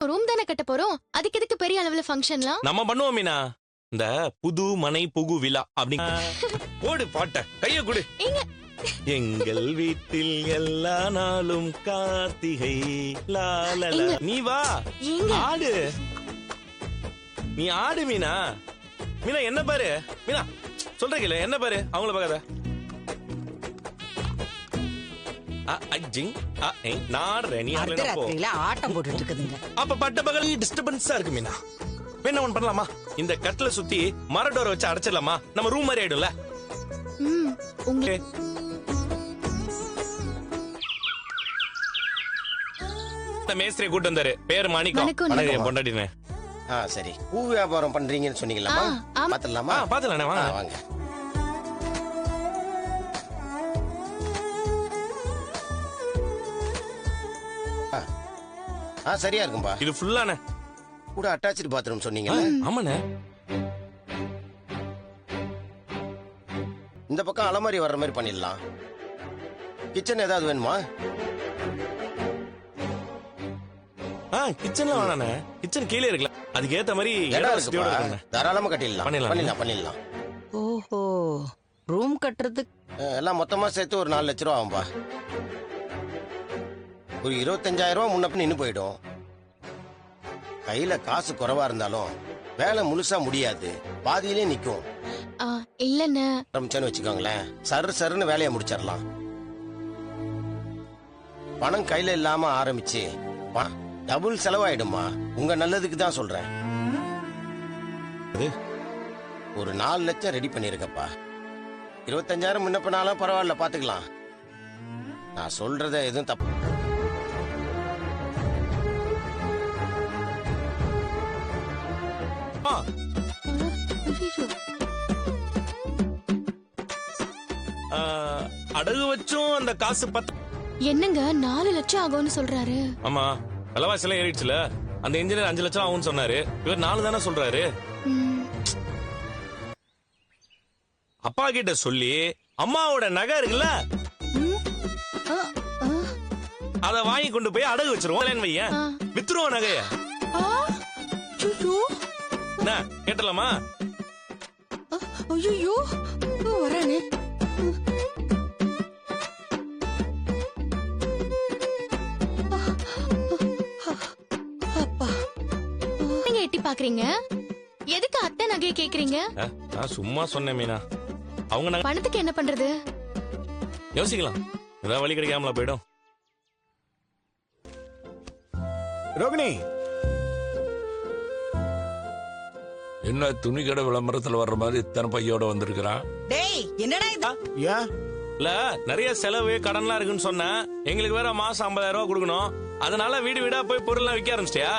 Room தானே கட்ட போறோம், அதுக்கு எதுக்கு பெரிய அளவுல ஃபங்க்ஷன்லாம்? நம்ம பண்ணுவோம் மீனா, இந்த புது மனை புகு விழா அப்படி. போடு பாட்ட, கைய கொடு. எங்கள் வீட்டில் எல்லா நாளும் கார்த்திகை லாலல. நீ வா ஆடு, நீ ஆடு மீனா. மீனா என்ன பாரு, மீனா சொல்றீங்களே என்ன பாரு, அவங்கள பாக்காத. ஆட்டம் போட்டுட்டு இருக்குதுங்க. அப்ப பட்ட பகல் டிஸ்டர்பன்ஸா இருக்கு மீனா. என்ன ஒண்ணு பண்ணலாமா, இந்த கட்டில சுத்தி மரடோரை வச்சு அடைச்சிடலாமா, நம்ம ரூம் மாதிரி ஆயிடும்ல. மேஸ்திரி கூட்டு வந்தாரு, பேரு மாணிக்கம், பொண்டாட்டினே. சரி, பூ வியாபாரம் பண்றீங்கன்னு சொன்னீங்களா? பாத்துடலாமா? பாத்துலாம் வாங்க. சரியா இருக்கும்பா. இது ஃபுல்லானே கூட அட்டாச்டு பாத்ரூம் சொன்னீங்க. ஆமாண்ணே. இந்த பக்கம் அலமாரி வர்ற மாதிரி பண்ணிடலாம். கிச்சன் ஏதாவது வேணுமா? கிச்சன்ல வேணானே, கிச்சன் கீழே இருக்குல்ல, அதுக்கு ஏத்த மாதிரி தாராளமா கட்டிடலாம். பண்ணிடலாம். ஓஹோ, ரூம் கட்டுறதுக்கு எல்லாம் மொத்தமா சேர்த்து ஒரு 4 லட்சம் ரூபா ஆகும்பா. ஒரு 25,000 ரூபா முன்ன நின்னு போயிடும். கையில காசு குறைவா இருந்தாலும் வேலை முழுசா முடியாது, பாதியிலே நிக்கும். இல்லன்னு வச்சுக்கோங்களேன், சருன்னு வேலையை முடிச்சிடலாம். பணம் கையில இல்லாம ஆரம்பிச்சு டபுள் செலவாயிடுமா. உங்க நல்லதுக்கு தான் சொல்றேன். ஒரு 4 லட்சம் ரெடி பண்ணிருக்கப்பா. 25,000 முன்ன பண்ணாலும் பரவாயில்ல, பாத்துக்கலாம். நான் சொல்றத எதுவும் தப்பு. அடகு வச்சும் அந்த காசு என்னங்க 4 லட்சம் ஆகும்னு சொல்றாரு. ஆமா, விலைவாசி எல்லாம் ஏறிடுச்சுல. அந்த இன்ஜினியர் 5 லட்சம் ஆகும்னு சொன்னாரு, இவர் 4 தானே சொல்றாரு. அப்பா கிட்ட சொல்லி அம்மாவோட நகை இருக்குல்ல, அத வாங்கி கொண்டு போய் அடகு வச்சிருவோம். வையன் வித்துருவோம் நகைய. என்ன கேட்டலாமா? ஐயோ வரானே. எட்டி பாக்குறீங்க, எதுக்கு அத்தை நகையை கேக்குறீங்க? நான் சும்மா சொன்னேன் மீனா. அவங்க பணத்துக்கு என்ன பண்றது? யோசிக்கலாம், ஏதாவது வழி கிடைக்காமல போயிடும். ரோகிணி, என்ன துணி கடை விளம்பரத்துல வர்ற மாதிரி இத்தனை பையோட வந்திருக்கிறான்? டேய் என்னடா இது? இல்ல நிறைய செலவு கடன்லாம் இருக்குன்னு சொன்ன, எங்களுக்கு வேற மாசம் 50,000 ரூபாய் கொடுக்கணும். அதனால வீடு வீடா போய் பொருள்லாம் விற்க ஆரம்பிச்சிட்டியா?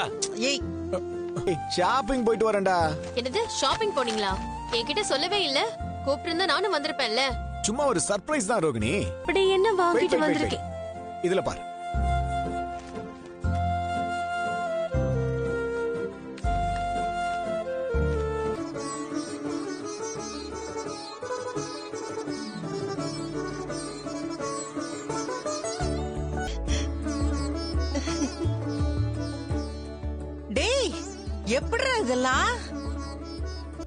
ஷாப்பிங் போயிட்டு வரேன்டா. என்னது ஷாப்பிங் போனீங்களா? என்கிட்ட சொல்லவே இல்ல. கூப்பிட்டிருந்தா நானும் வந்திருப்பேன்ல. சும்மா ஒரு சர்ப்ரைஸ் தான் ரோகிணி. அப்படி என்ன வாங்கிட்டு வந்திருக்கேன்? இதுல பாரு. டேய் எப்படிடா இதெல்லாம்?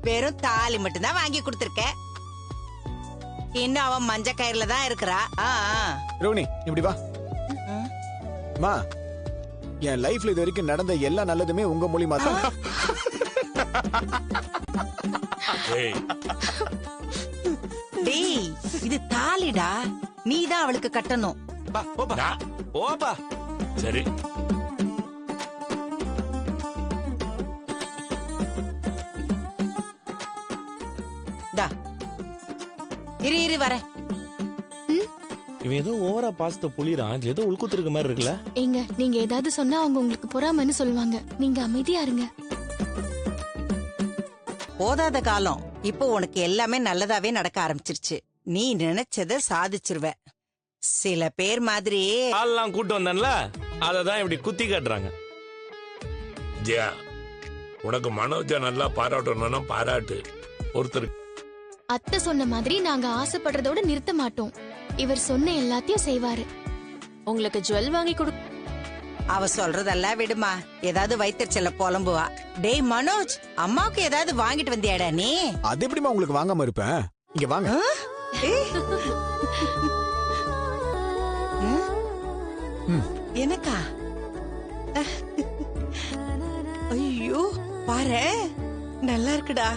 வெறும் தாலி மட்டும் தான் வாங்கி கொடுத்திருக்க. இன்னும் அவன் மஞ்ச கயிறுல தான் இருக்கிறா. ரோகிணி இப்படி வா. மா, என் லைஃப்ல இது வரைக்கும் நடந்த எல்லா நல்லதுமே உங்க மூலியமா தான். டேய் இது தாலிடா, நீ தான் அவளுக்கு கட்டணும். போப்பா. சரி, இரு வர. இவன் ஏதோ ஓவரா பாஸ்த புளிறான், ஏதோ உள்குத்து இருக்க மாதிரி இருக்குல்ல. ஏங்க நீங்க ஏதாவது சொன்னா அவங்க உங்களுக்கு பொறாமைன்னு சொல்லுவாங்க. நீங்க அமைதியா இருங்க. போதாத காலம், இப்போ உனக்கு எல்லாமே நல்லதாவே நடக்க ஆரம்பிச்சிருச்சு. நீ நினைச்சத சாதிச்சிருவ. சில பேர் மாதிரி ஆள்லாம் கூட்டு வந்தேன்ல, அததான் இப்படி குத்தி காட்டுறாங்க. ஜியா, உனக்கு மனோஜா நல்லா பாராட்டணும்னா பாராட்டு. ஒருத்தர் அத்தை சொன்ன மாதிரி நாங்க ஆசைப்படுறதோட நிறுத்த மாட்டோம். இவர் சொன்ன எல்லாத்தையும் செய்வாரு. உங்களுக்கு ஜுவல் வாங்கி கொடு. அவ சொல்றதெல்லாம் விடுமா, ஏதாவது வயிற்றுச்சல புலம்புவா. டேய் மனோஜ், அம்மாவுக்கு ஏதாவது வாங்கிட்டு வந்தியாடா நீ? அது எப்படிமா உங்களுக்கு வாங்காம இருப்பேன்? இங்க வாங்க. எனக்கா? ஐயோ பாரு, நல்லா இருக்குடா.